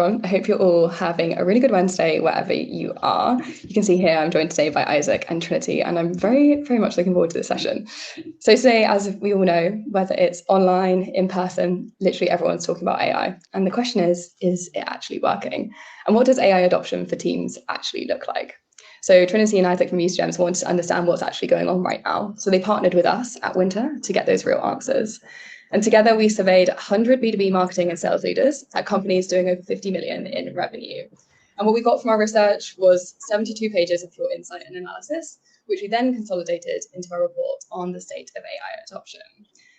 I hope you're all having a really good Wednesday wherever you are. You can see here I'm joined today by Isaac and Trinity, and I'm very, very much looking forward to this session. So today, as we all know, whether it's online, in person, literally everyone's talking about AI. And the question is it actually working? And what does AI adoption for teams actually look like? So Trinity and Isaac from UserGems wanted to understand what's actually going on right now. So they partnered with us at Wynter to get those real answers. And together we surveyed 100 B2B marketing and sales leaders at companies doing over 50 million in revenue. And what we got from our research was 72 pages of pure insight and analysis, which we then consolidated into our report on the state of AI adoption.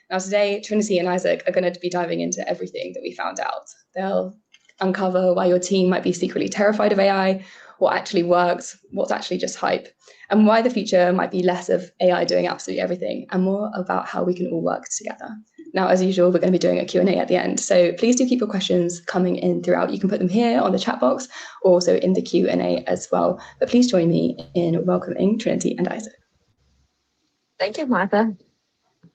Now today, Trinity and Isaac are going to be diving into everything that we found out. They'll uncover why your team might be secretly terrified of AI, what actually works, what's actually just hype, and why the future might be less of AI doing absolutely everything and more about how we can all work together. Now, as usual, we're going to be doing a Q&A at the end. So please do keep your questions coming in throughout. You can put them here on the chat box or also in the Q&A as well. But please join me in welcoming Trinity and Isaac. Thank you, Martha.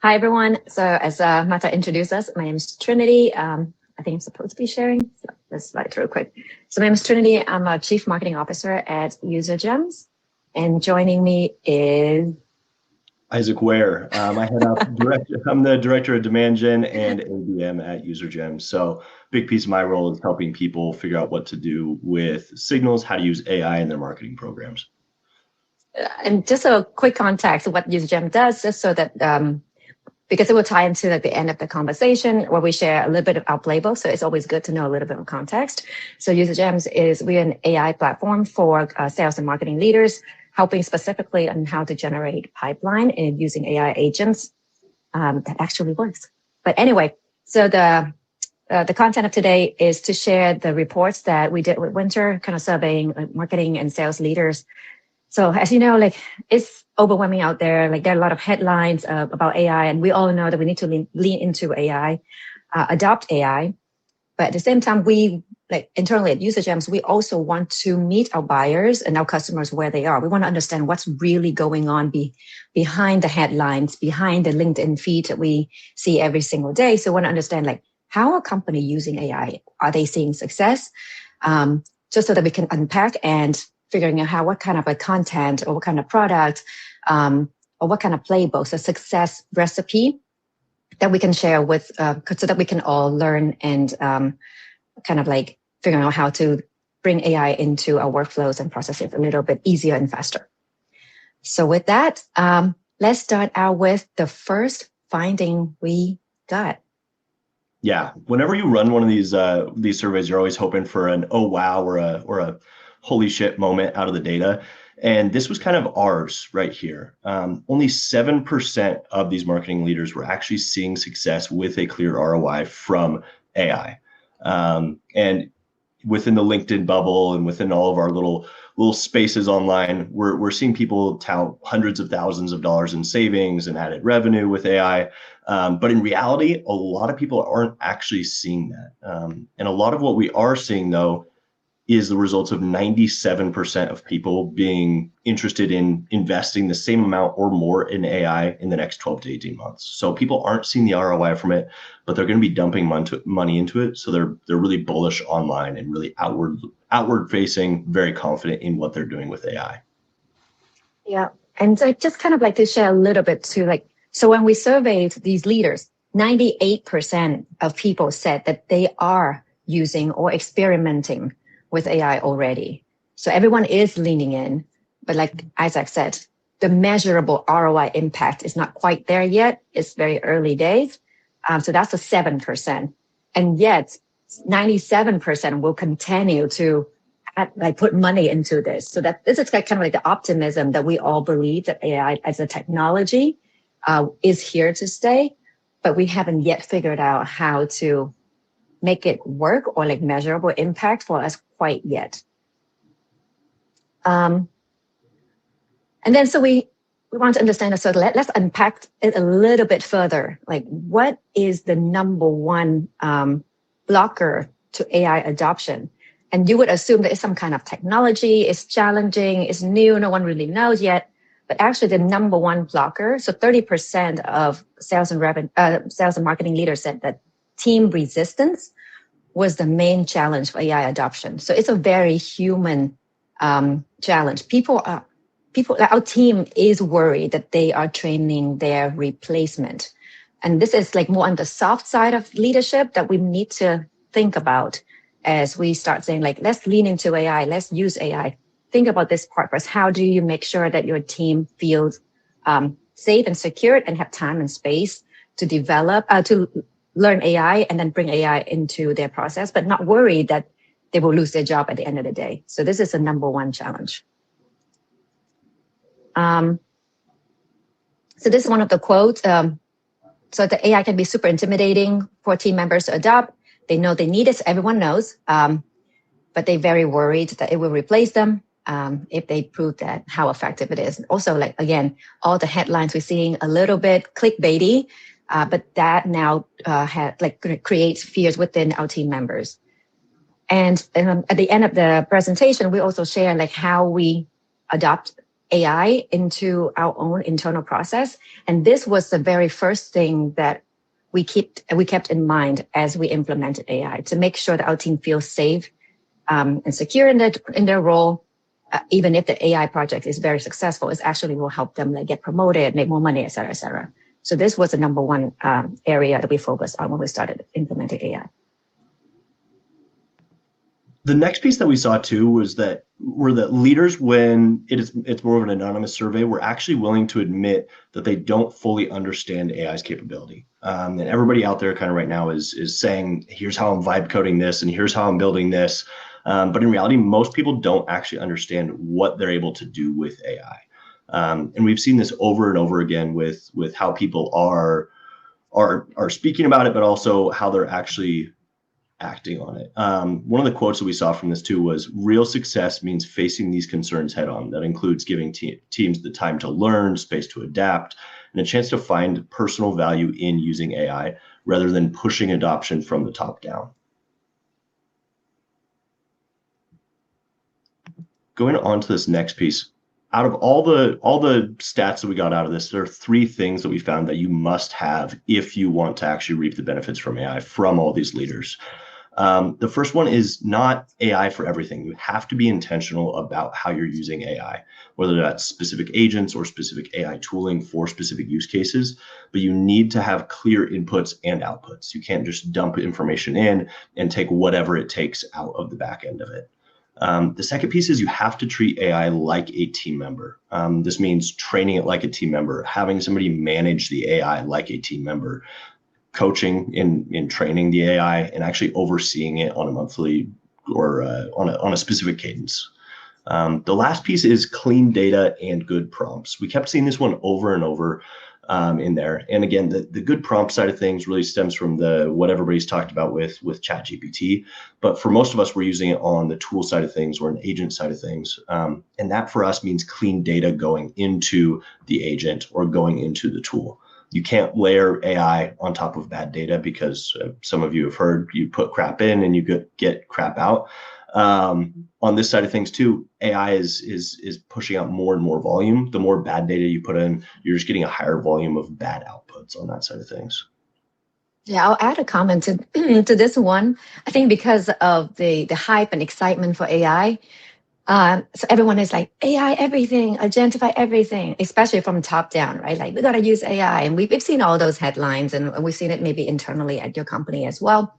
Hi, everyone. So as Martha introduced us, my name is Trinity. I think I'm supposed to be sharing. So let's slide through quick. So my name is Trinity. I'm a Chief Marketing Officer at UserGems. And joining me is Isaac Ware. I'm the Director of Demand Gen and ABM at UserGems. So big piece of my role is helping people figure out what to do with signals, how to use AI in their marketing programs. And just a quick context of what UserGems does, just so that because it will tie into the end of the conversation where we share a little bit of our playbook. So it's always good to know a little bit of context. So UserGems we're an AI platform for sales and marketing leaders, helping specifically on how to generate pipeline and using AI agents that actually works. But anyway, so the content of today is to share the reports that we did with Wynter, kind of surveying marketing and sales leaders. So as you know, it's overwhelming out there. There are a lot of headlines about AI, and we all know that we need to lean into AI, adopt AI. But at the same time, we internally at UserGems, we also want to meet our buyers and our customers where they are. We want to understand what's really going on behind the headlines, behind the LinkedIn feed that we see every single day. So we want to understand how are companies using AI? Are they seeing success? Just so that we can unpack and figuring out what kind of a content or what kind of product or what kind of playbooks, a success recipe that we can share with, so that we can all learn and figuring out how to bring AI into our workflows and processes a little bit easier and faster. So with that, let's start out with the first finding we got. Yeah, whenever you run one of these surveys, you're always hoping for an oh wow or a holy shit moment out of the data. And this was kind of ours right here. Only 7% of these marketing leaders were actually seeing success with a clear ROI from AI. And within the LinkedIn bubble and within all of our little spaces online, we're seeing people tout hundreds of thousands of dollars in savings and added revenue with AI. But in reality, a lot of people aren't actually seeing that. And a lot of what we are seeing, though, is the results of 97% of people being interested in investing the same amount or more in AI in the next 12 to 18 months. So people aren't seeing the ROI from it, but they're going to be dumping money into it. So they're really bullish online and really outward facing, very confident in what they're doing with AI. Yeah. And I just kind of like to share a little bit too, so when we surveyed these leaders, 98% of people said that they are using or experimenting with AI already. So everyone is leaning in, but like Isaac said, the measurable ROI impact is not quite there yet. It's very early days. So that's a 7%. And yet 97% will continue to put money into this. So that this is kind of the optimism that we all believe that AI as a technology is here to stay, but we haven't yet figured out how to make it work or measurable impact for us quite yet. And then so we want to understand it. So let's unpack it a little bit further. What is the number one blocker to AI adoption? And you would assume that it's some kind of technology, it's challenging, it's new, no one really knows yet. But actually the number one blocker, so 30% of sales and marketing leaders said that team resistance was the main challenge for AI adoption. So it's a very human challenge. Our team is worried that they are training their replacement. And this is like more on the soft side of leadership that we need to think about as we start saying, like, let's lean into AI, let's use AI. Think about this part first. How do you make sure that your team feels safe and secured and have time and space to develop, to learn AI and then bring AI into their process, but not worried that they will lose their job at the end of the day. So this is the number one challenge. So this is one of the quotes. So the AI can be super intimidating for team members to adopt. They know they need it, so everyone knows, but they're very worried that it will replace them if they prove that how effective it is. Also, like, again, all the headlines we're seeing a little bit clickbaity, but that now creates fears within our team members. And at the end of the presentation, we also share like how we adopt AI into our own internal process. And this was the very first thing that we kept in mind as we implemented AI, to make sure that our team feels safe and secure in their role. Even if the AI project is very successful, it actually will help them like get promoted, make more money, et cetera, et cetera. So this was the number one area that we focused on when we started implementing AI. The next piece that we saw too was that leaders, when it's more of an anonymous survey, were actually willing to admit that they don't fully understand AI's capability. And everybody out there kind of right now is saying, here's how I'm vibe coding this and here's how I'm building this. But in reality, most people don't actually understand what they're able to do with AI. And we've seen this over and over again with how people are speaking about it, but also how they're actually acting on it. One of the quotes that we saw from this too was, real success means facing these concerns head on. That includes giving teams the time to learn, space to adapt, and a chance to find personal value in using AI rather than pushing adoption from the top down. Going on to this next piece, out of all the stats that we got out of this, there are 3 things that we found that you must have if you want to actually reap the benefits from AI from all these leaders. The first one is not AI for everything. You have to be intentional about how you're using AI, whether that's specific agents or specific AI tooling for specific use cases, but you need to have clear inputs and outputs. You can't just dump information in and take whatever it takes out of the back end of it. The second piece is you have to treat AI like a team member. This means training it like a team member, having somebody manage the AI like a team member, coaching in training the AI, and actually overseeing it on a monthly or on a specific cadence. The last piece is clean data and good prompts. We kept seeing this one over and over in there. And again, the good prompt side of things really stems from what everybody's talked about with ChatGPT. But for most of us, we're using it on the tool side of things or an agent side of things. And that for us means clean data going into the agent or going into the tool. You can't layer AI on top of bad data, because some of you have heard you put crap in and you get crap out. On this side of things too, AI is pushing out more and more volume. The more bad data you put in, you're just getting a higher volume of bad outputs on that side of things. Yeah, I'll add a comment to this one. I think because of the hype and excitement for AI, so everyone is like, AI everything, agentify everything, especially from top down, right? Like, we got to use AI. And we've seen all those headlines, and we've seen it maybe internally at your company as well.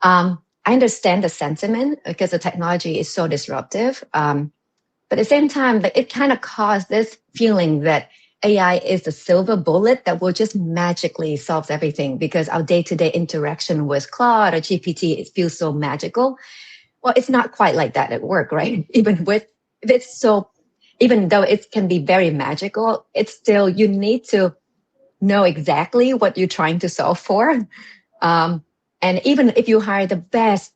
I understand the sentiment because the technology is so disruptive. But at the same time, it kind of caused this feeling that AI is the silver bullet that will just magically solve everything, because our day-to-day interaction with Claude or GPT, it feels so magical. Well, it's not quite like that at work, right? Even though it can be very magical, it's still, you need to know exactly what you're trying to solve for. And even if you hire the best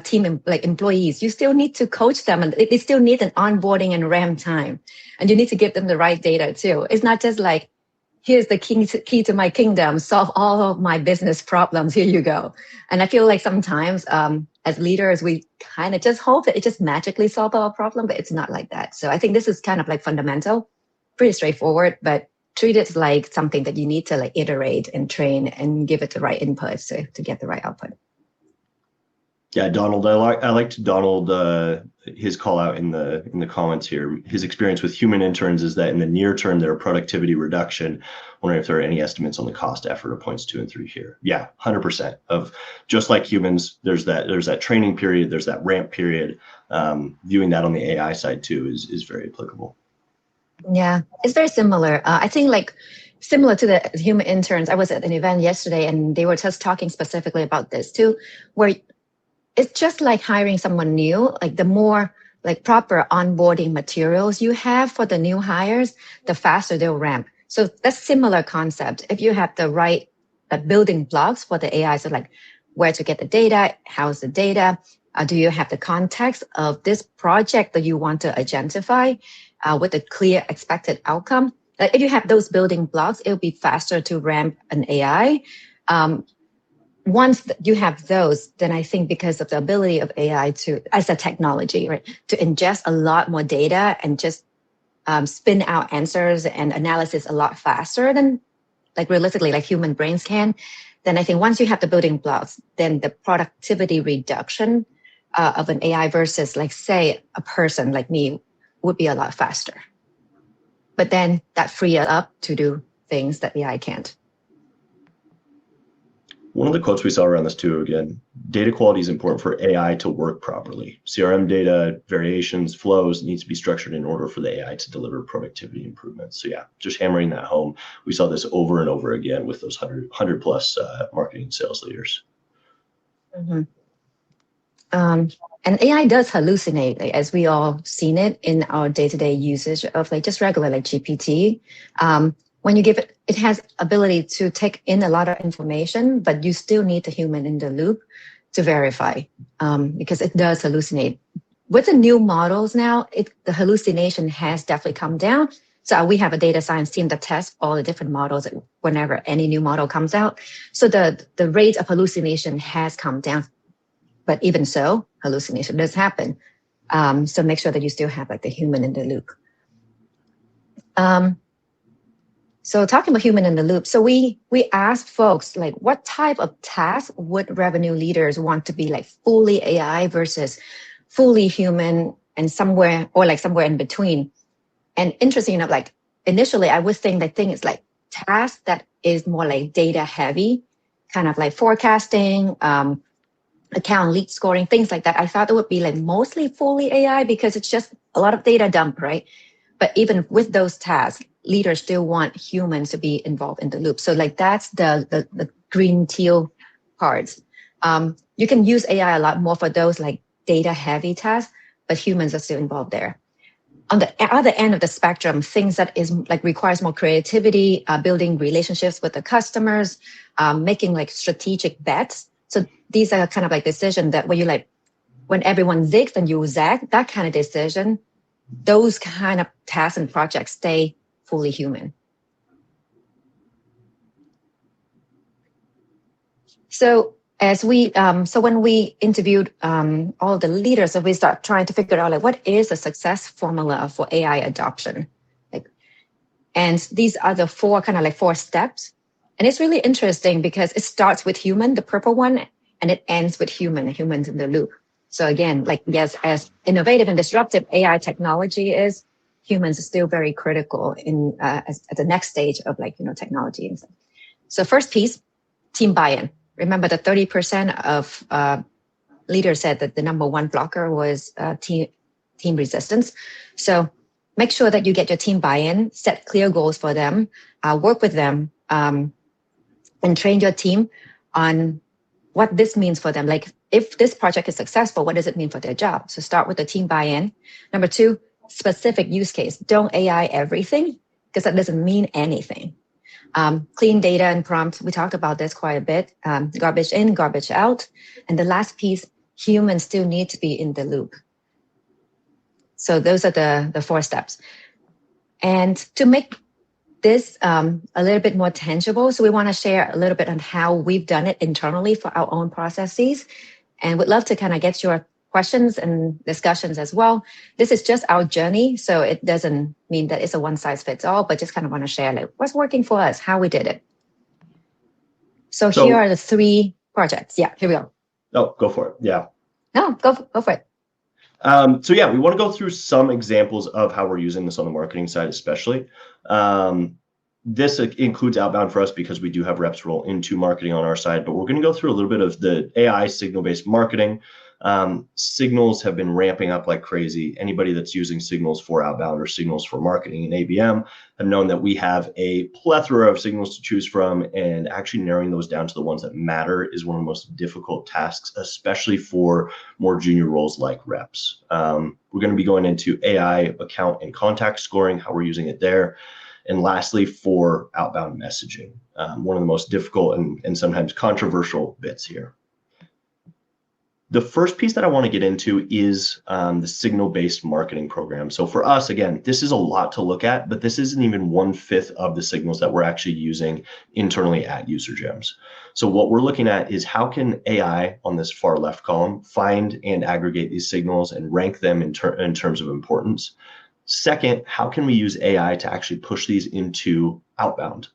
team employees, you still need to coach them, and they still need an onboarding and ramp time. And you need to give them the right data too. It's not just like, here's the key to my kingdom, solve all of my business problems, here you go. And I feel like sometimes as leaders, we kind of just hope that it just magically solves our problem, but it's not like that. So I think this is kind of like fundamental, pretty straightforward, but treat it like something that you need to like iterate and train and give it the right inputs to get the right output. Yeah, Donald, I liked Donald his call out in the comments here. His experience with human interns is that in the near term, their productivity reduction. Wondering if there are any estimates on the cost effort of points 2 and 3 here. Yeah, 100% of just like humans. There's that training period. There's that ramp period. Viewing that on the AI side too is very applicable. Yeah, it's very similar. I think like similar to the human interns. I was at an event yesterday, and they were just talking specifically about this too, where it's just like hiring someone new. Like the more like proper onboarding materials you have for the new hires, the faster they'll ramp. So that's similar concept. If you have the right building blocks for the AI, so like where to get the data, how's the data, do you have the context of this project that you want to identify with a clear expected outcome? If you have those building blocks, it'll be faster to ramp an AI. Once you have those, then I think because of the ability of AI to, as a technology, right, to ingest a lot more data and just spin out answers and analysis a lot faster than like realistically like human brains can, then I think once you have the building blocks, then the productivity reduction of an AI versus like say a person like me would be a lot faster. But then that free up to do things that AI can't. One of the quotes we saw around this too, again, data quality is important for AI to work properly. CRM data, variations, flows needs to be structured in order for the AI to deliver productivity improvements. So yeah, just hammering that home. We saw this over and over again with those 100 plus marketing sales leaders. Mm-hmm. And AI does hallucinate, like, as we all seen it in our day-to-day usage of like just regular like GPT. When you give it, it has ability to take in a lot of information, but you still need the human in the loop to verify because it does hallucinate. With the new models now, the hallucination has definitely come down. So we have a data science team that tests all the different models whenever any new model comes out. So the rate of hallucination has come down. But even so, hallucination does happen. So make sure that you still have like the human in the loop. So talking about human in the loop, so we asked folks like what type of task would revenue leaders want to be like fully AI versus fully human and somewhere in between. And interesting enough, like initially I was thinking that thing is like task that is more like data heavy, kind of like forecasting, account lead scoring, things like that. I thought it would be like mostly fully AI because it's just a lot of data dump, right? But even with those tasks, leaders still want humans to be involved in the loop. So like that's the green teal parts. You can use AI a lot more for those like data heavy tasks, but humans are still involved there. On the other end of the spectrum, things that is like requires more creativity, building relationships with the customers, making like strategic bets. So these are kind of like decisions that where you like when everyone zigs and you zag, that kind of decision, those kind of tasks and projects stay fully human. So as when we interviewed all the leaders, so we start trying to figure out like what is a success formula for AI adoption, and these are the four steps, and it's really interesting because it starts with human, the purple one, and it ends with humans in the loop. So again, like yes, as innovative and disruptive AI technology is, humans are still very critical in at the next stage of technology and stuff. So first piece, team buy-in. Remember the 30% of leaders said that the number one blocker was team resistance. So make sure that you get your team buy-in, set clear goals for them, work with them, and train your team on what this means for them. Like if this project is successful, what does it mean for their job? So start with the team buy-in. Number two, specific use case. Don't AI everything because that doesn't mean anything. Clean data and prompt. We talked about this quite a bit. Garbage in, garbage out. And the last piece, humans still need to be in the loop. So those are the four steps. And to make this a little bit more tangible, so we want to share a little bit on how we've done it internally for our own processes. And we'd love to kind of get your questions and discussions as well. This is just our journey, so it doesn't mean that it's a one size fits all, but just kind of want to share like what's working for us, how we did it. So here are the three projects. Yeah, here we go. Oh, go for it. Yeah. No, go for it. So yeah, we want to go through some examples of how we're using this on the marketing side, especially. This includes outbound for us because we do have reps roll into marketing on our side, but we're going to go through a little bit of the AI signal-based marketing. Signals have been ramping up like crazy. Anybody that's using signals for outbound or signals for marketing in ABM have known that we have a plethora of signals to choose from, and actually narrowing those down to the ones that matter is one of the most difficult tasks, especially for more junior roles like reps. We're going to be going into AI account and contact scoring, how we're using it there. And lastly, for outbound messaging, one of the most difficult and sometimes controversial bits here. The first piece that I want to get into is the signal-based marketing program. So for us, again, this is a lot to look at, but this isn't even 1/5 of the signals that we're actually using internally at UserGems. So what we're looking at is how can AI on this far left column find and aggregate these signals and rank them in terms of importance. Second, how can we use AI to actually push these into outbound?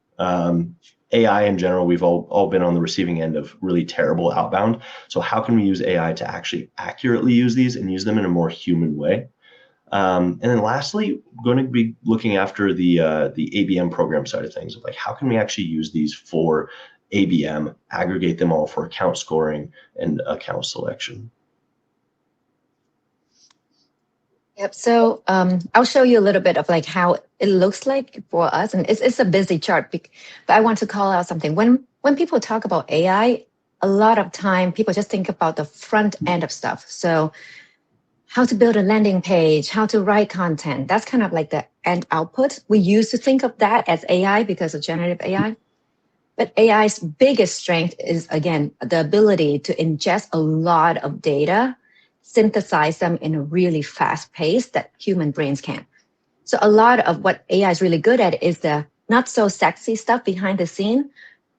AI in general, we've all been on the receiving end of really terrible outbound. So how can we use AI to actually accurately use these and use them in a more human way? And then lastly, we're going to be looking after the ABM program side of things. Like how can we actually use these for ABM, aggregate them all for account scoring and account selection? Yep. So I'll show you a little bit of like how it looks like for us, and it's a busy chart. But I want to call out something. When people talk about AI, a lot of time people just think about the front end of stuff. So how to build a landing page, how to write content. That's kind of like the end output. We used to think of that as AI because of generative AI. But AI's biggest strength is, again, the ability to ingest a lot of data, synthesize them in a really fast pace that human brains can't. So a lot of what AI is really good at is the not so sexy stuff behind the scene.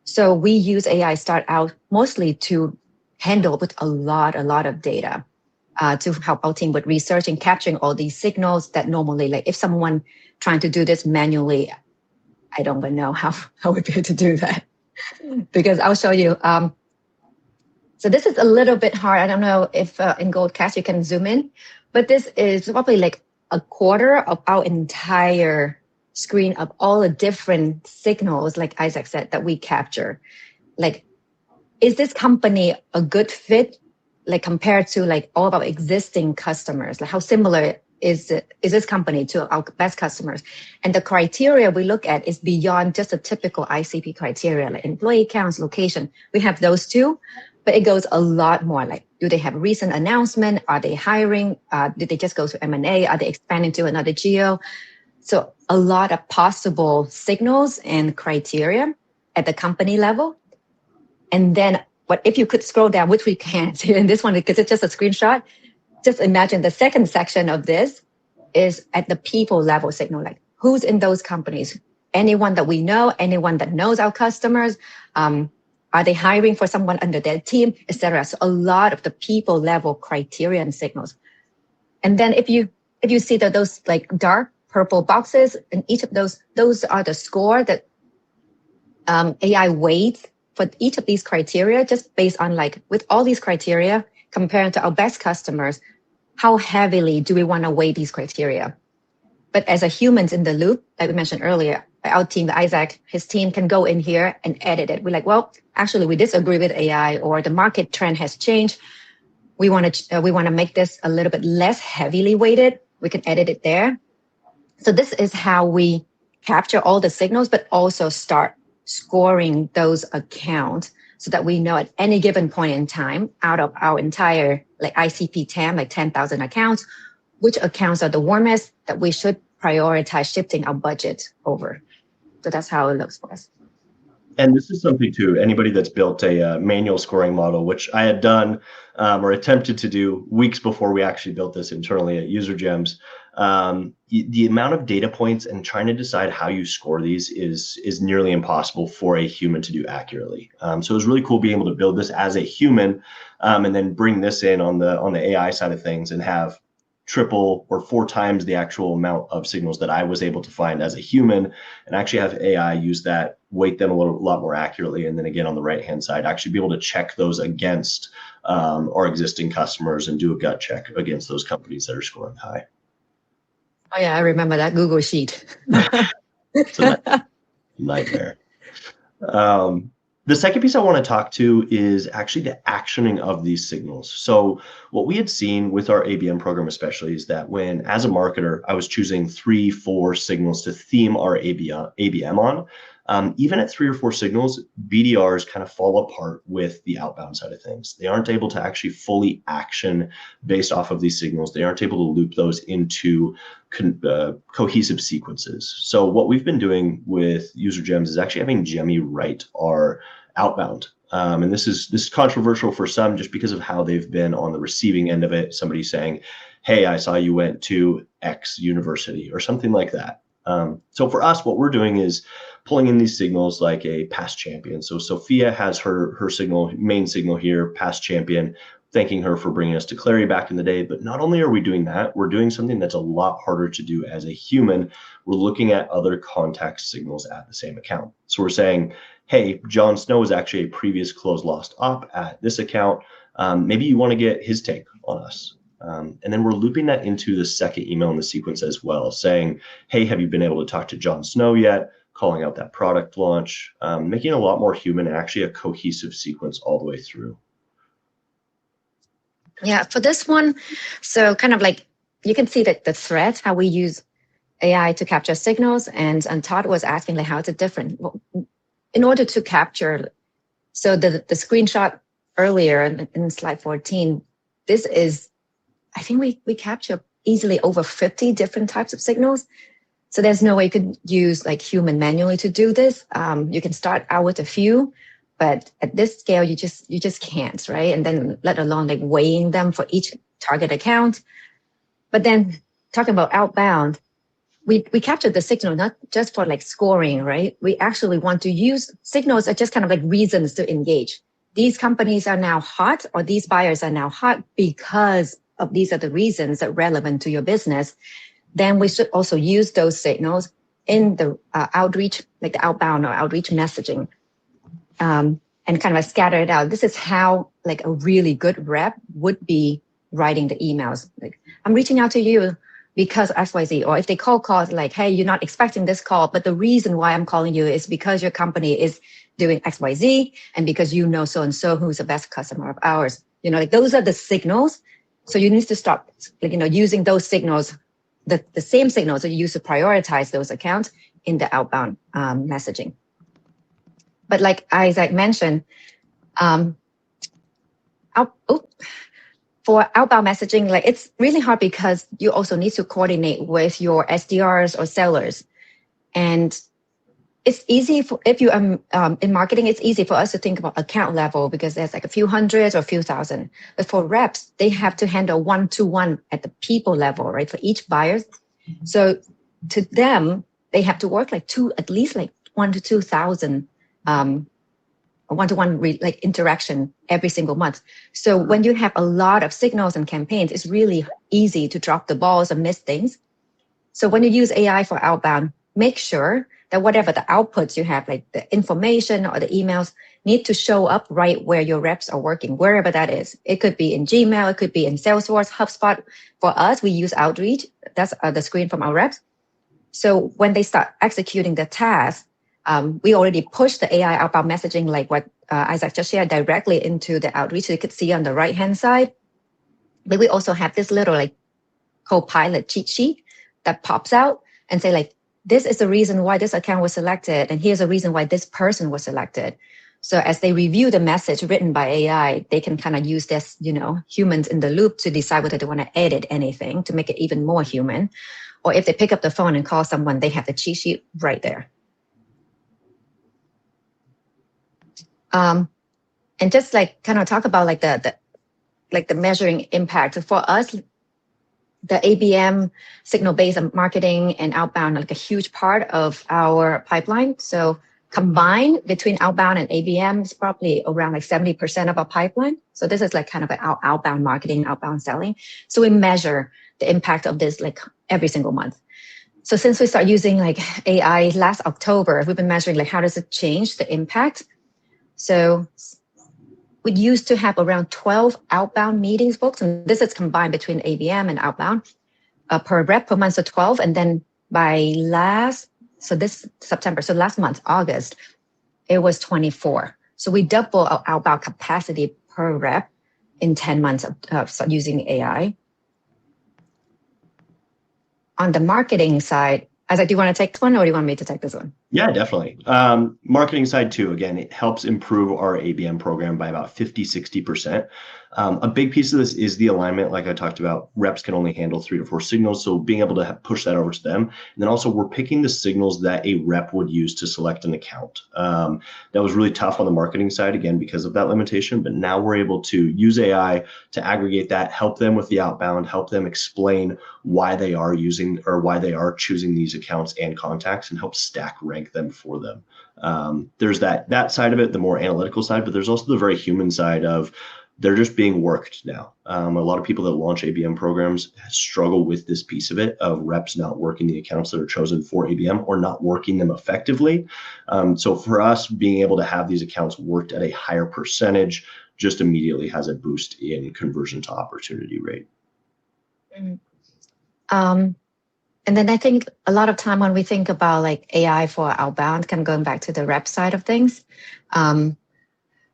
So we use AI start out mostly to handle with a lot of data to help our team with research and capturing all these signals that normally, like if someone trying to do this manually, I don't even know how we'd be able to do that. Because I'll show you. So this is a little bit hard. I don't know if in Goldcast you can zoom in, but this is probably like a quarter of our entire screen of all the different signals, like Isaac said, that we capture. Like, is this company a good fit, like compared to like all of our existing customers? Like how similar is this company to our best customers? And the criteria we look at is beyond just a typical ICP criteria, like employee counts, location. We have those too. But it goes a lot more like, do they have a recent announcement? Are they hiring? Did they just go to M&A? Are they expanding to another geo? So a lot of possible signals and criteria at the company level. And then what if you could scroll down, which we can't in this one because it's just a screenshot. Just imagine the second section of this is at the people level signal, like who's in those companies? Anyone that we know, anyone that knows our customers, are they hiring for someone under their team, etc. So a lot of the people level criteria and signals. And then if you see that those like dark purple boxes, and each of those are the score that AI weights for each of these criteria, just based on like with all these criteria compared to our best customers, how heavily do we want to weigh these criteria? But as a humans in the loop, like we mentioned earlier, our team, Isaac, his team can go in here and edit it. We're like, well, actually, we disagree with AI, or the market trend has changed. We want to make this a little bit less heavily weighted. We can edit it there. So this is how we capture all the signals, but also start scoring those accounts so that we know at any given point in time, out of our entire like ICP TAM, like 10,000 accounts, which accounts are the warmest that we should prioritize shifting our budget over. So that's how it looks for us. And this is something too, anybody that's built a manual scoring model, which I had done or attempted to do weeks before we actually built this internally at UserGems, the amount of data points and trying to decide how you score these is nearly impossible for a human to do accurately. So it was really cool being able to build this as a human and then bring this in on the AI side of things and have triple or 4 times the actual amount of signals that I was able to find as a human, and actually have AI use that, weight them a lot more accurately. And then again, on the right-hand side, actually be able to check those against our existing customers and do a gut check against those companies that are scoring high. Oh yeah, I remember that Google sheet. So nightmare. The second piece I want to talk to is actually the actioning of these signals. So what we had seen with our ABM program especially is that when, as a marketer, I was choosing 3, 4 signals to theme our ABM on, even at 3 or 4 signals, BDRs kind of fall apart with the outbound side of things. They aren't able to actually fully action based off of these signals. They aren't able to loop those into cohesive sequences. So what we've been doing with UserGems is actually having Jemmy write our outbound. And this is controversial for some just because of how they've been on the receiving end of it. Somebody saying, hey, I saw you went to X university or something like that. So for us, what we're doing is pulling in these signals like a past champion. So Sophia has her signal, main signal here, past champion, thanking her for bringing us to Clary back in the day. But not only are we doing that, we're doing something that's a lot harder to do as a human. We're looking at other contact signals at the same account. So we're saying, hey, Jon Snow is actually a previous closed lost op at this account. Maybe you want to get his take on us. And then we're looping that into the second email in the sequence as well, saying, hey, have you been able to talk to Jon Snow yet? Calling out that product launch, making it a lot more human and actually a cohesive sequence all the way through. Yeah, for this one, so kind of like you can see that the thread, how we use AI to capture signals, and Todd was asking like, how is it different? Well, in order to capture, so the screenshot earlier in slide 14, this is, I think we capture easily over 50 different types of signals. So there's no way you could use like human manually to do this. You can start out with a few, but at this scale, you just can't, right? And then let alone like weighing them for each target account. But then talking about outbound, we captured the signal not just for like scoring, right? We actually want to use signals as just kind of like reasons to engage. These companies are now hot, or these buyers are now hot because of these are the reasons that are relevant to your business. Then we should also use those signals in the outreach, like the outbound or outreach messaging, and kind of scatter it out. This is how like a really good rep would be writing the emails. Like, I'm reaching out to you because XYZ, or if they calls like, hey, you're not expecting this call, but the reason why I'm calling you is because your company is doing XYZ, and because you know so-and-so who's the best customer of ours. You know, like those are the signals. So you need to stop, like, using those signals, the same signals that you use to prioritize those accounts in the outbound messaging. But like Isaac mentioned, for outbound messaging, like it's really hard because you also need to coordinate with your SDRs or sellers. And it's easy for, if you are in marketing, it's easy for us to think about account level because there's like a few hundreds or a few thousand. But for reps, they have to handle one-to-one at the people level, right? For each buyer. So to them, they have to work like at least like 1,000 to 2,000 one-to-one like interaction every single month. So when you have a lot of signals and campaigns, it's really easy to drop the balls and miss things. So when you use AI for outbound, make sure that whatever the outputs you have, like the information or the emails, need to show up right where your reps are working, wherever that is. It could be in Gmail, it could be in Salesforce, HubSpot. For us, we use Outreach. That's the screen from our reps. So when they start executing the task, we already pushed the AI outbound messaging, like what Isaac just shared, directly into the Outreach. So you could see on the right-hand side. But we also have this little like co-pilot cheat sheet that pops out and say like, this is the reason why this account was selected, and here's the reason why this person was selected. So as they review the message written by AI, they can kind of use this, humans in the loop to decide whether they want to edit anything to make it even more human. Or if they pick up the phone and call someone, they have the cheat sheet right there. And just like kind of talk about like the measuring impact for us. The ABM, signal-based marketing and outbound are like a huge part of our pipeline. So combined between outbound and ABM is probably around like 70% of our pipeline. So this is like kind of an outbound marketing, outbound selling. So we measure the impact of this like every single month. So since we start using like AI last October, we've been measuring like how does it change the impact. So we used to have around 12 outbound meetings booked, and this is combined between ABM and outbound per rep per month, so 12. And then by this September, so last month, August, it was 24. So we double our outbound capacity per rep in 10 months of using AI. On the marketing side, Isaac, do you want to take this one or do you want me to take this one? Yeah, definitely. Marketing side too, again, it helps improve our ABM program by about 50, 60%. A big piece of this is the alignment. Like I talked about, reps can only handle 3 to 4 signals. So being able to push that over to them. And then also we're picking the signals that a rep would use to select an account. That was really tough on the marketing side, again, because of that limitation. But now we're able to use AI to aggregate that, help them with the outbound, help them explain why they are using or why they are choosing these accounts and contacts, and help stack rank them for them. There's that side of it, the more analytical side, but there's also the very human side of they're just being worked now. A lot of people that launch ABM programs struggle with this piece of it, of reps not working the accounts that are chosen for ABM or not working them effectively. So for us, being able to have these accounts worked at a higher percentage just immediately has a boost in conversion to opportunity rate. And then I think a lot of time when we think about like AI for outbound, kind of going back to the rep side of things.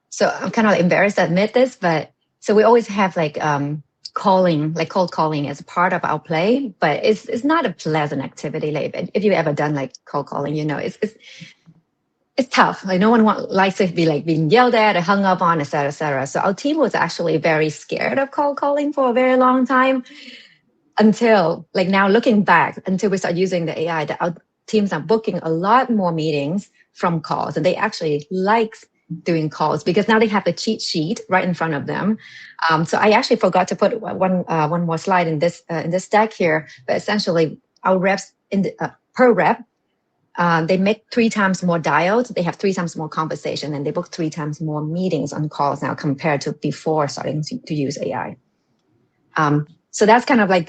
So I'm kind of embarrassed to admit this, but so we always have like calling, like cold calling as part of our play, but it's not a pleasant activity. Like if you've ever done like cold calling, you know, it's tough. Like no one likes to be like being yelled at or hung up on, et cetera, et cetera. So our team was actually very scared of cold calling for a very long time. Until like now looking back, until we start using the AI, that our teams are booking a lot more meetings from calls, and they actually like doing calls because now they have the cheat sheet right in front of them. So I actually forgot to put one more slide in this deck here, but essentially our reps per rep, they make 3 times more dials, they have 3 times more conversation, and they book 3 times more meetings on calls now compared to before starting to use AI. So that's kind of like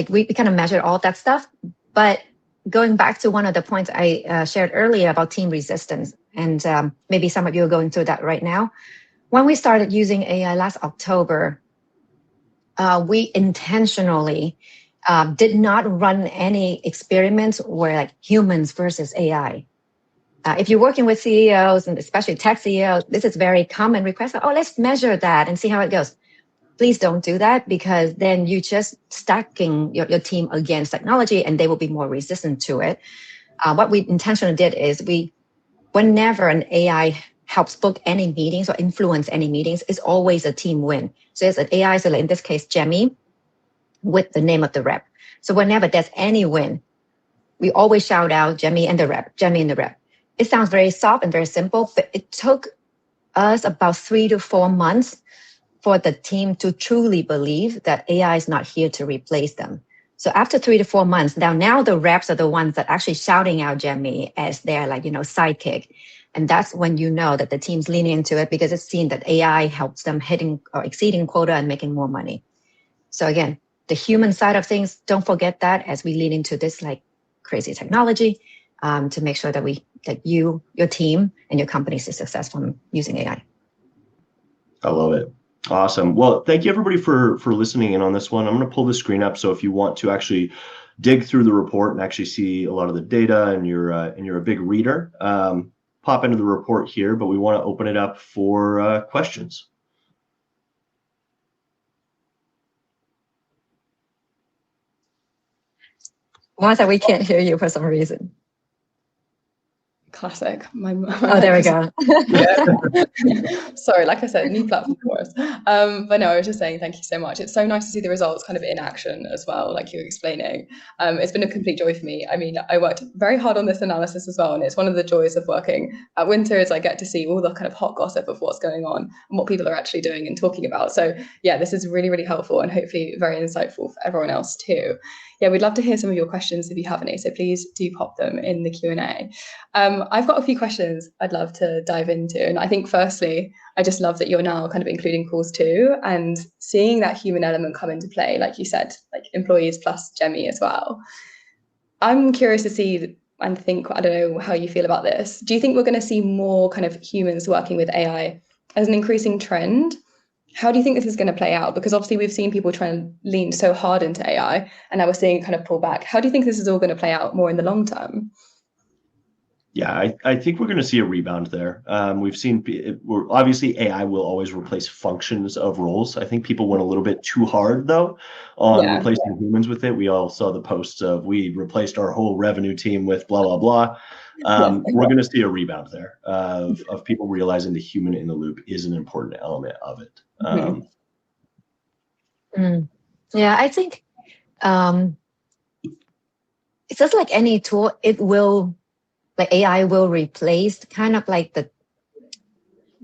we kind of measured all that stuff. But going back to one of the points I shared earlier about team resistance, and maybe some of you are going through that right now. When we started using AI last October, we intentionally did not run any experiments where like humans versus AI. If you're working with CEOs and especially tech CEOs, this is very common request. Oh, let's measure that and see how it goes. Please don't do that, because then you just stacking your team against technology and they will be more resistant to it. What we intentionally did is whenever an AI helps book any meetings or influence any meetings, it's always a team win. So it's an AI, so in this case, Jemmy, with the name of the rep. So whenever there's any win, we always shout out Jemmy and the rep, Jemmy and the rep. It sounds very soft and very simple, but it took us about 3 to 4 months for the team to truly believe that AI is not here to replace them. So after 3 to 4 months, now the reps are the ones that actually shouting out Jemmy as their sidekick. And that's when you know that the team's leaning into it, because it's seen that AI helps them hitting or exceeding quota and making more money. So again, the human side of things, don't forget that as we lean into this like crazy technology to make sure that your team and your company is successful using AI. I love it. Awesome. Well, thank you everybody for listening in on this one. I'm going to pull the screen up, so if you want to actually dig through the report and actually see a lot of the data, and you're a big reader, pop into the report here. But we want to open it up for questions. Martha, we can't hear you for some reason. Classic. Oh, there we go. Sorry, like I said, new platform for us. But no, I was just saying thank you so much. It's so nice to see the results kind of in action as well, like you were explaining. It's been a complete joy for me. I mean, I worked very hard on this analysis as well, and it's one of the joys of working at Wynter is I get to see all the kind of hot gossip of what's going on and what people are actually doing and talking about. So yeah, this is really, really helpful and hopefully very insightful for everyone else too. Yeah, we'd love to hear some of your questions if you have any, so please do pop them in the Q&A. I've got a few questions I'd love to dive into. And I think firstly, I just love that you're now kind of including calls too and seeing that human element come into play, like you said, like employees plus Jemmy as well. I'm curious to see and think, I don't know how you feel about this. Do you think we're going to see more kind of humans working with AI as an increasing trend? How do you think this is going to play out? Because obviously we've seen people try and lean so hard into AI and now we're seeing it kind of pull back. How do you think this is all going to play out more in the long term? Yeah, I think we're going to see a rebound there. We've seen, obviously AI will always replace functions of roles. I think people went a little bit too hard though on replacing humans with it. We all saw the posts of we replaced our whole revenue team with blah, blah, blah. We're going to see a rebound there of people realizing the human in the loop is an important element of it. Yeah, I think it's just like any tool, it will, like AI will replace kind of like the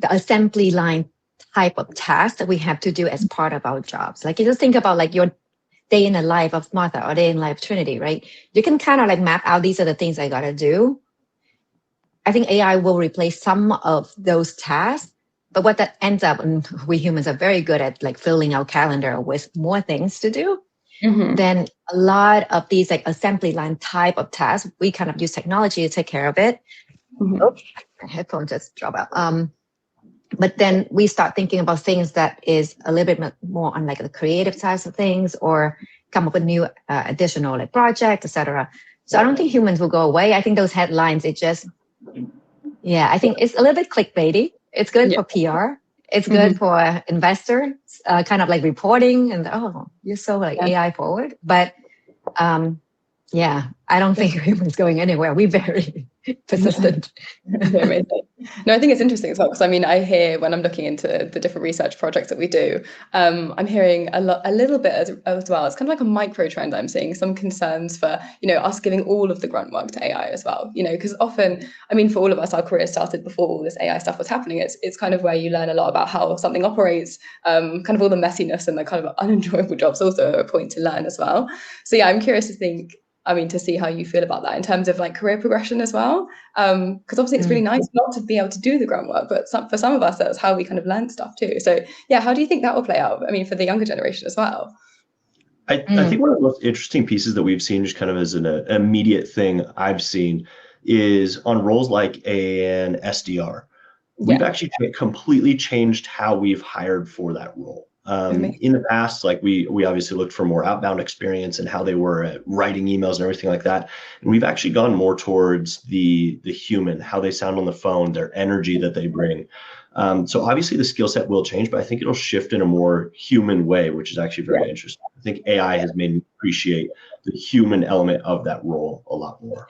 assembly line type of task that we have to do as part of our jobs. Like you just think about like your day in the life of Martha or day in the life of Trinity, right? You can kind of like map out, these are the things I got to do. I think AI will replace some of those tasks, but what that ends up, and we humans are very good at like filling our calendar with more things to do. Then a lot of these like assembly line type of tasks, we kind of use technology to take care of it. Oops, my headphone just dropped out. But then we start thinking about things that is a little bit more on like the creative sides of things, or come up with new additional like projects, etc. So I don't think humans will go away. I think those headlines, I think it's a little bit clickbaity. It's good for PR. It's good for investors, kind of like reporting and, oh, you're so like AI forward. But I don't think humans going anywhere. We're very persistent. No, I think it's interesting as well, because I mean, I hear when I'm looking into the different research projects that we do, I'm hearing a little bit as well. It's kind of like a micro trend. I'm seeing some concerns for, us giving all of the grunt work to AI as well, because often, I mean, for all of us, our career started before all this AI stuff was happening. It's kind of where you learn a lot about how something operates, kind of all the messiness and the kind of unenjoyable jobs also are a point to learn as well. So yeah, I'm curious to see how you feel about that in terms of like career progression as well. Because obviously it's really nice not to be able to do the grunt work, but for some of us, that's how we kind of learn stuff too. So yeah, how do you think that will play out? I mean, for the younger generation as well. I think one of the most interesting pieces that we've seen, just kind of as an immediate thing I've seen, is on roles like an SDR. We've actually completely changed how we've hired for that role. In the past, like we obviously looked for more outbound experience and how they were at writing emails and everything like that. And we've actually gone more towards the human, how they sound on the phone, their energy that they bring. So obviously the skill set will change, but I think it'll shift in a more human way, which is actually very interesting. I think AI has made me appreciate the human element of that role a lot more.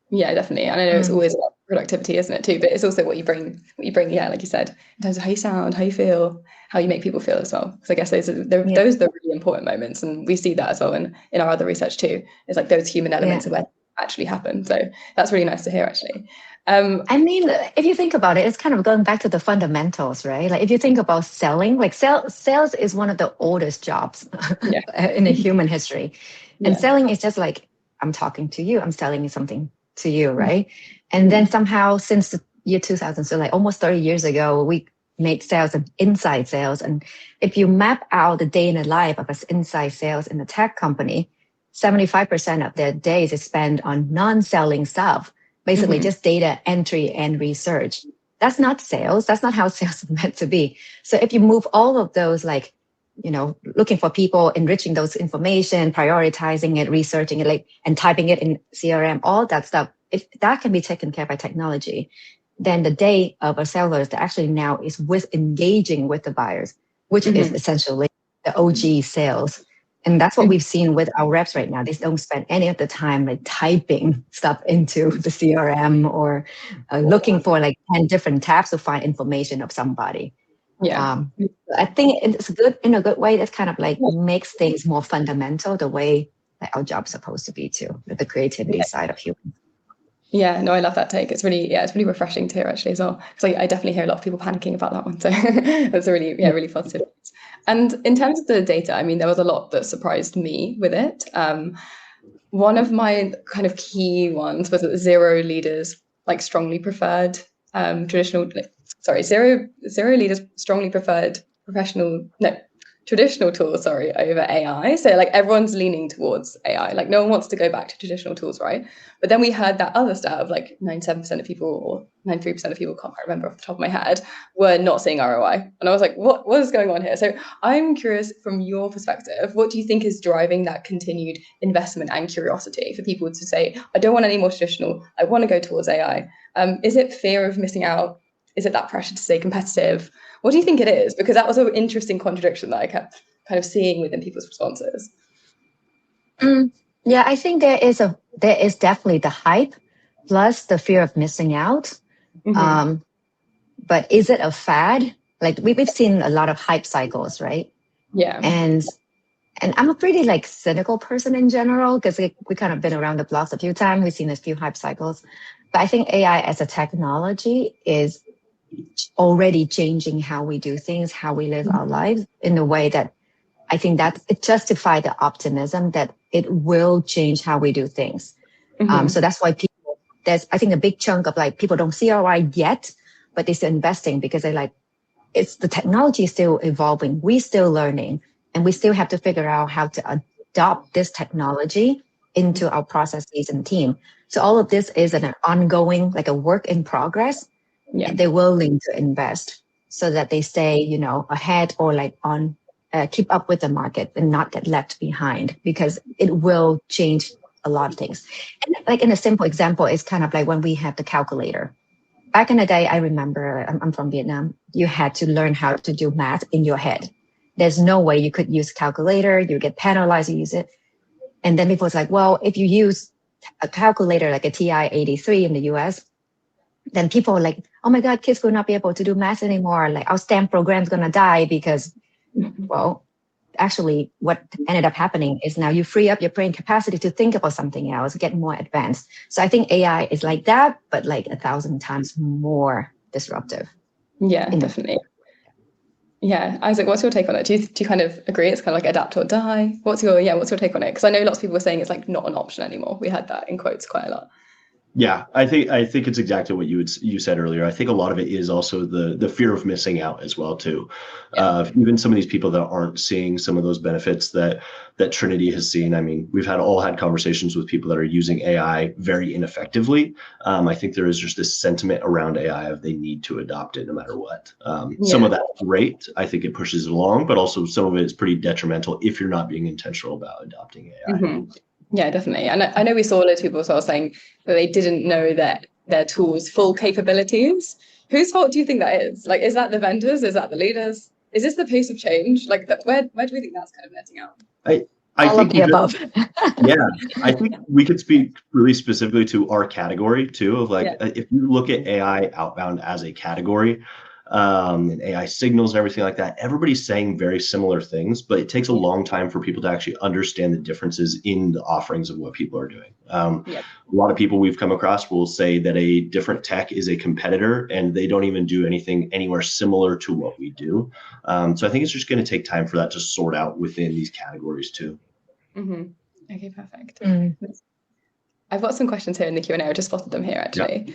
Yeah, definitely. And I know it's always about productivity, isn't it, too? But it's also what you bring, like you said, in terms of how you sound, how you feel, how you make people feel as well. Because I guess those are the really important moments. And we see that as well in our other research too. It's like those human elements of where actually happen. So that's really nice to hear, actually. I mean, if you think about it, it's kind of going back to the fundamentals, right? Like if you think about selling, like sales is one of the oldest jobs in the human history. And selling is just like, I'm talking to you, I'm selling you something to you, right? And then somehow since the year 2000, so like almost 30 years ago, we made sales and inside sales. And if you map out the day in the life of us inside sales in a tech company, 75% of their days is spent on non-selling stuff, basically just data entry and research. That's not sales. That's not how sales is meant to be. So if you move all of those, like, looking for people, enriching those information, prioritizing it, researching it, like, and typing it in CRM, all that stuff, if that can be taken care of by technology, then the day of a seller that actually now is with engaging with the buyers, which is essentially the OG sales. And that's what we've seen with our reps right now. They don't spend any of the time like typing stuff into the CRM or looking for like 10 different tabs to find information of somebody. I think it's good in a good way. That kind of like makes things more fundamental, the way that our job's supposed to be too, the creativity side of humans. Yeah, no, I love that take. It's really refreshing to hear actually as well. Because I definitely hear a lot of people panicking about that one. So that's really positive. And in terms of the data, I mean, there was a lot that surprised me with it. One of my kind of key ones was that 0 leaders like strongly preferred zero leaders strongly preferred traditional tools, over AI. So like everyone's leaning towards AI. Like no one wants to go back to traditional tools, right? But then we heard that other stat of like 97% of people or 93% of people, can't remember off the top of my head, were not seeing ROI. And I was like, what is going on here? So I'm curious from your perspective, what do you think is driving that continued investment and curiosity for people to say, I don't want any more traditional, I want to go towards AI? Is it fear of missing out? Is it that pressure to stay competitive? What do you think it is? Because that was an interesting contradiction that I kept kind of seeing within people's responses. Yeah, I think there is definitely the hype plus the fear of missing out. Mm-hmm. But is it a fad? Like we've seen a lot of hype cycles, right? Yeah. And I'm a pretty like cynical person in general because we kind of been around the blocks a few times. We've seen a few hype cycles. But I think AI as a technology is already changing how we do things, how we live our lives in a way that I think that it justifies the optimism that it will change how we do things. Mm-hmm. So that's why there's, I think, a big chunk of like people don't see ROI yet, but they're still investing because they're like, it's the technology is still evolving. We're still learning and we still have to figure out how to adopt this technology into our processes and team. So all of this is an ongoing, like a work in progress. Yeah. And they're willing to invest so that they stay, ahead or like on, keep up with the market and not get left behind because it will change a lot of things. And like in a simple example, it's kind of like when we have the calculator. Back in the day, I remember, I'm from Vietnam, you had to learn how to do math in your head. There's no way you could use calculator, you get penalized, you use it. And then people was like, well, if you use a calculator like a TI-83 in the US, then people are like, oh my God, kids will not be able to do math anymore. Like our STEM program's going to die because, well, actually what ended up happening is now you free up your brain capacity to think about something else, get more advanced. So I think AI is like that, but like 1,000 times more disruptive. Yeah, definitely. Yeah, Isaac, what's your take on it? Do you kind of agree it's kind of like adapt or die? What's your take on it? Because I know lots of people were saying it's like not an option anymore. We had that in quotes quite a lot. Yeah, I think it's exactly what you said earlier. I think a lot of it is also the fear of missing out as well too. Yeah. Even some of these people that aren't seeing some of those benefits that Trinity has seen. I mean, we've all had conversations with people that are using AI very ineffectively. I think there is just this sentiment around AI of they need to adopt it no matter what. Some of that's great. I think it pushes it along, but also some of it is pretty detrimental if you're not being intentional about adopting AI. Mm-hmm. Yeah, definitely. And I know we saw loads of people as well saying that they didn't know that their tools' full capabilities. Whose fault do you think that is? Like, is that the vendors? Is that the leaders? Is this the pace of change? Like, where do we think that's kind of netting out? I all think of the above. Yeah, I think we could speak really specifically to our category too. Of like, if you look at AI outbound as a category, and AI signals and everything like that, everybody's saying very similar things, but it takes a long time for people to actually understand the differences in the offerings of what people are doing. A lot of people we've come across will say that a different tech is a competitor and they don't even do anything anywhere similar to what we do. So I think it's just going to take time for that to sort out within these categories too. Mm-hmm. Okay, perfect. I've got some questions here in the Q&A. I just spotted them here actually. Yeah.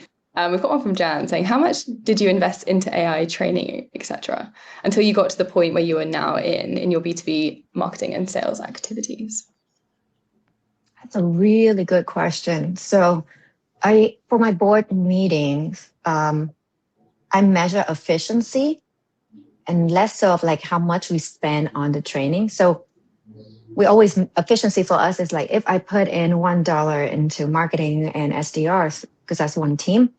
We've got one from Jan saying, how much did you invest into AI training, etc., until you got to the point where you are now in your B2B marketing and sales activities? That's a really good question. So for my board meetings, I measure efficiency and less so of like how much we spend on the training. So efficiency for us is like if I put in $1 into marketing and SDRs, because that's one team,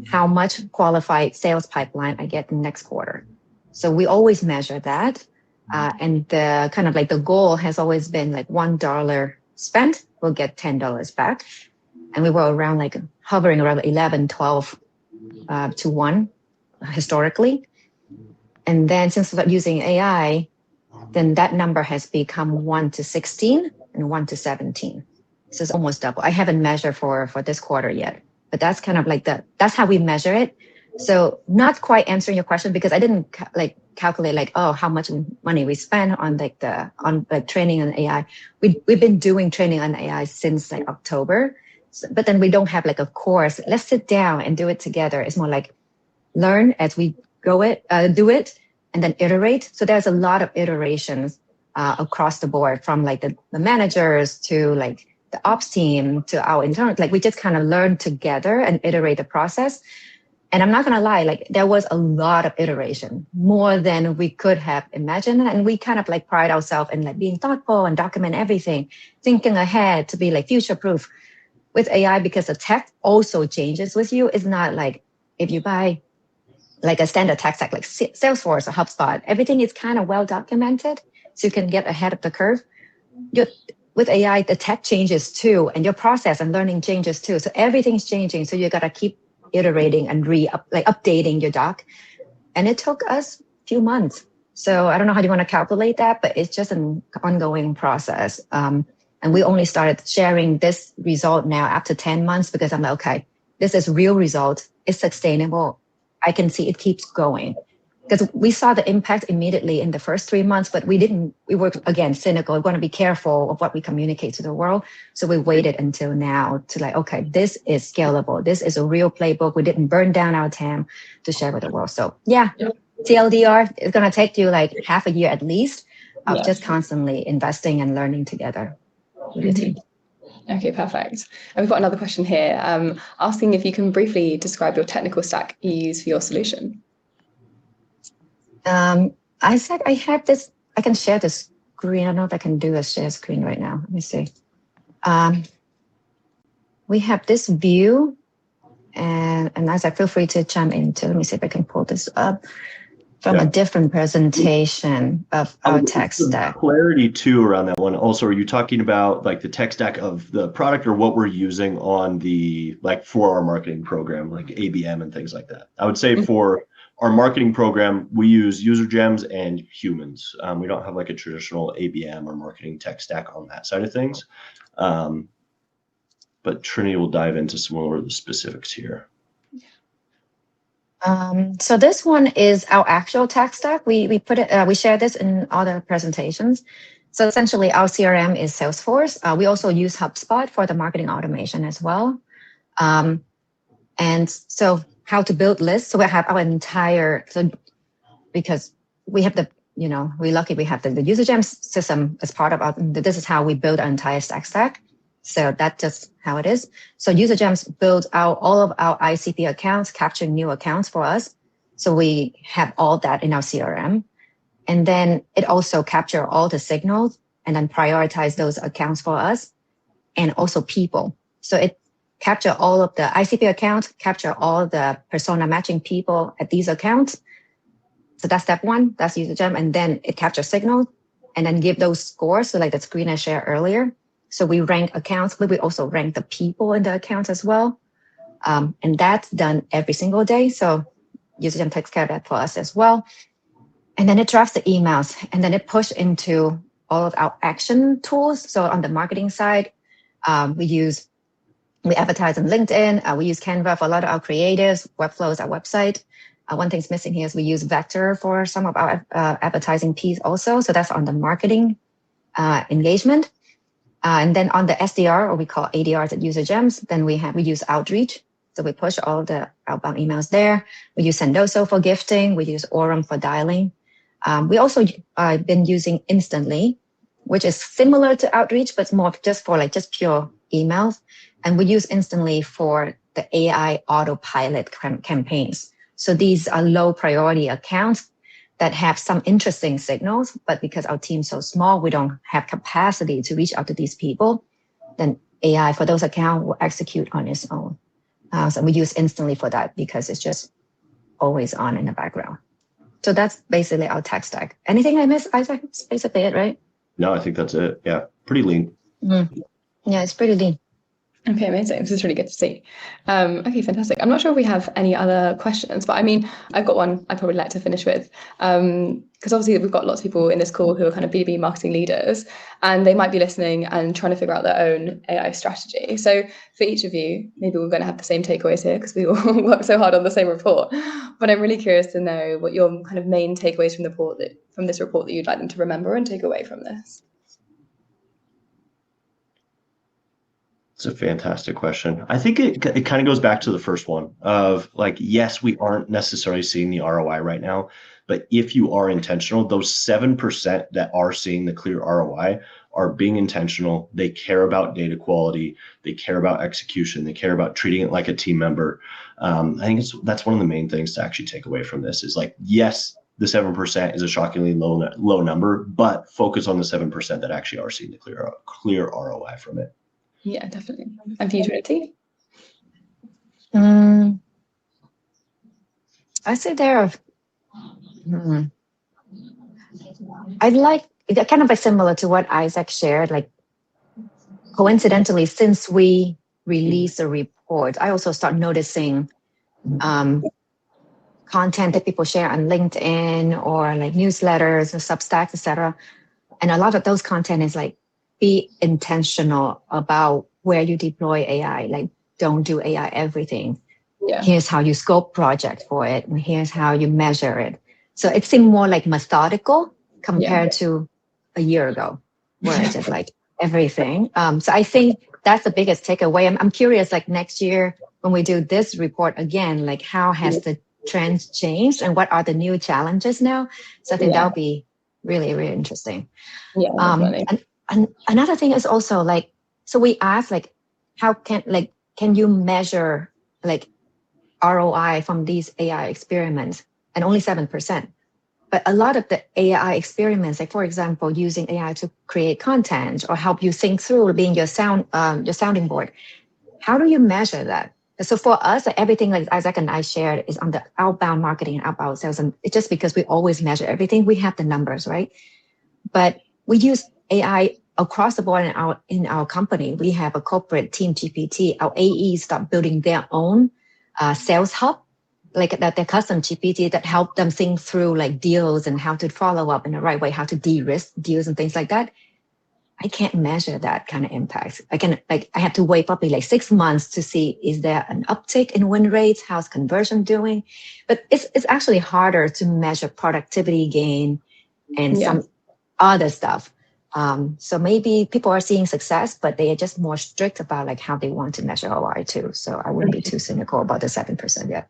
how much qualified sales pipeline I get in next quarter. So we always measure that. And the kind of like the goal has always been like $1 spent, we'll get $10 back. And we were around like hovering around 11, 12 to 1 historically. And then since we're using AI, then that number has become 1 to 16 and 1 to 17. So it's almost double. I haven't measured for this quarter yet, but that's kind of like that's how we measure it. So not quite answering your question because I didn't calculate like, oh, how much money we spend on training on AI. We've been doing training on AI since like October. But then we don't have like a course. Let's sit down and do it together. It's more like learn as we do it, and then iterate. So there's a lot of iterations across the board, from like the managers to like the ops team to our internal. Like we just kind of learn together and iterate the process. And I'm not going to lie, like there was a lot of iteration, more than we could have imagined. And we kind of like pride ourselves in like being thoughtful and document everything, thinking ahead to be like future proof. With AI, because the tech also changes with you. It's not like if you buy like a standard tech stack like Salesforce or HubSpot, everything is kind of well documented, so you can get ahead of the curve. With AI, the tech changes too, and your process and learning changes too. So everything's changing. So you got to keep iterating and updating your doc. And it took us a few months. So I don't know how you want to calculate that, but it's just an ongoing process. And we only started sharing this result now after 10 months, because I'm like, okay, this is real result. It's sustainable. I can see it keeps going. Because we saw the impact immediately in the first 3 months, but we were, again, cynical. We want to be careful of what we communicate to the world. So we waited until now to like, okay, this is scalable. This is a real playbook. We didn't burn down our TAM to share with the world. So yeah, TLDR is going to take you like half a year at least of just constantly investing and learning together with your team. Okay, perfect. And we've got another question here asking if you can briefly describe your technical stack you use for your solution. I said I have this, I can share the screen. I don't know if I can do a share screen right now. Let me see. We have this view, and Isaac, feel free to chime in too. Let me see if I can pull this up from a different presentation of our tech stack. Clarity too around that one. Also, are you talking about like the tech stack of the product, or what we're using on the, like for our marketing program, like ABM and things like that? I would say for our marketing program, we use UserGems and humans. We don't have like a traditional ABM or marketing tech stack on that side of things. But Trinity will dive into some more of the specifics here. So this one is our actual tech stack. We put it, we share this in other presentations. So essentially our CRM is Salesforce. We also use HubSpot for the marketing automation as well. And so how to build lists. So we have our entire, so because we have the, we're lucky we have the UserGems system as part of our, this is how we build our entire stack. So that's just how it is. So UserGems builds out all of our ICP accounts, capturing new accounts for us. So we have all that in our CRM. And then it also captures all the signals and then prioritize those accounts for us, and also people. So it capture all of the ICP accounts, capture all the persona matching people at these accounts. So that's step one, that's UserGem. And then it captures signals and then give those scores. So like the screen I shared earlier. So we rank accounts, but we also rank the people in the accounts as well. And that's done every single day. So UserGem takes care of that for us as well. And then it drafts the emails, and then it pushes into all of our action tools. So on the marketing side, we advertise on LinkedIn. We use Canva for a lot of our creatives, Webflow, our website. One thing's missing here is we use Vector for some of our advertising piece also. So that's on the marketing engagement. And then on the SDR, or we call ADRs at UserGems, then we use outreach. So we push all the outbound emails there. We use Sendoso for gifting. We use Orem for dialing. We also been using Instantly, which is similar to outreach, but more just for like just pure emails. And we use Instantly for the AI autopilot campaigns. So these are low priority accounts that have some interesting signals, but because our team's so small, we don't have capacity to reach out to these people, then AI for those accounts will execute on its own. So we use Instantly for that because it's just always on in the background. So that's basically our tech stack. Anything I missed, Isaac? That's basically it, right? No, I think that's it. Yeah, pretty lean. Yeah, it's pretty lean. Okay, amazing. This is really good to see. Okay, fantastic. I'm not sure if we have any other questions, but I mean, I've got one I'd probably like to finish with. Because obviously we've got lots of people in this call who are kind of B2B marketing leaders, and they might be listening and trying to figure out their own AI strategy. So for each of you, maybe we're going to have the same takeaways here because we all work so hard on the same report. But I'm really curious to know what your kind of main takeaways from this report that you'd like them to remember and take away from this. It's a fantastic question. I think it kind of goes back to the first one of like, yes, we aren't necessarily seeing the ROI right now, but if you are intentional, those 7% that are seeing the clear ROI are being intentional. They care about data quality. They care about execution. They care about treating it like a team member. I think that's one of the main things to actually take away from this is like, yes, the 7% is a shockingly low number, but focus on the 7% that actually are seeing the clear ROI from it. Yeah, definitely. And for you, Trinity? I say there are. I'd like kind of similar to what Isaac shared. Like, coincidentally, since we released a report, I also start noticing content that people share on LinkedIn or like newsletters or Substacks, etc. And a lot of those content is like, be intentional about where you deploy AI. Like, don't do AI everything. Yeah. Here's how you scope project for it, and here's how you measure it. So it seemed more like methodical compared to a year ago, where it's just like everything. So I think that's the biggest takeaway. I'm curious, like next year when we do this report again, like how has the trends changed and what are the new challenges now? So I think that'll be really, really interesting. Yeah, definitely. And another thing is also like, so we asked like, how can you measure like ROI from these AI experiments? And only 7%. But a lot of the AI experiments, like for example, using AI to create content or help you think through being your sounding board. How do you measure that? So for us, like everything like Isaac and I shared is on the outbound marketing and outbound sales. And it's just because we always measure everything, we have the numbers, right? But we use AI across the board in our company. We have a corporate team GPT. Our AEs start building their own sales hub, like that their custom GPT that help them think through like deals and how to follow up in the right way, how to de-risk deals and things like that. I can't measure that kind of impact. I have to wait probably like 6 months to see, is there an uptick in win rates? How's conversion doing? But it's actually harder to measure productivity gain and some other stuff. So maybe people are seeing success, but they are just more strict about like how they want to measure ROI too. So I wouldn't be too cynical about the 7% yet.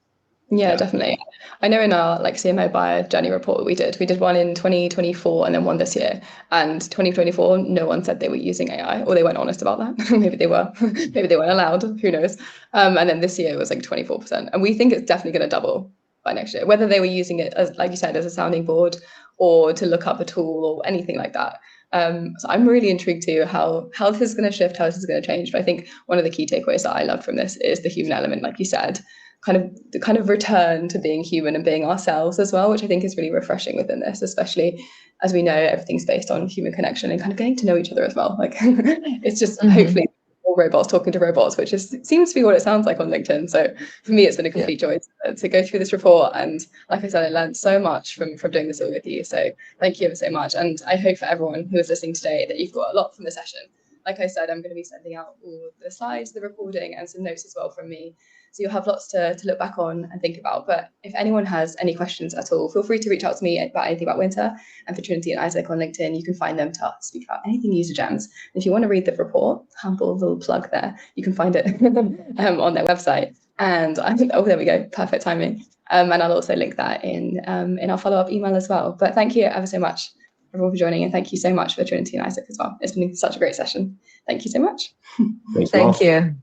Yeah, definitely. I know in our like CMO buyer journey report we did one in 2024 and then one this year. And 2024, no one said they were using AI, or they weren't honest about that. Maybe they were, maybe they weren't allowed. Who knows? And then this year it was like 24%. And we think it's definitely going to double by next year, whether they were using it as, like you said, as a sounding board or to look up a tool or anything like that. So I'm really intrigued to how this is going to shift, how this is going to change. But I think one of the key takeaways that I love from this is the human element, like you said. The kind of return to being human and being ourselves as well, which I think is really refreshing within this, especially as we know everything's based on human connection and kind of getting to know each other as well. Like it's just hopefully all robots talking to robots, which seems to be what it sounds like on LinkedIn. So for me, it's been a complete joy to go through this report. And like I said, I learned so much from doing this all with you. So thank you ever so much. And I hope for everyone who is listening today that you've got a lot from the session. Like I said, I'm going to be sending out all the slides, the recording, and some notes as well from me. So you'll have lots to look back on and think about. But if anyone has any questions at all, feel free to reach out to me about anything about Wynter. And for Trinity and Isaac on LinkedIn, you can find them to speak about anything UserGems. And if you want to read the report, humble little plug there, you can find it on their website. And I think, oh, there we go, perfect timing. And I'll also link that in our follow-up email as well. But thank you ever so much, everyone, for joining. And thank you so much for Trinity and Isaac as well. It's been such a great session. Thank you so much. Thank you.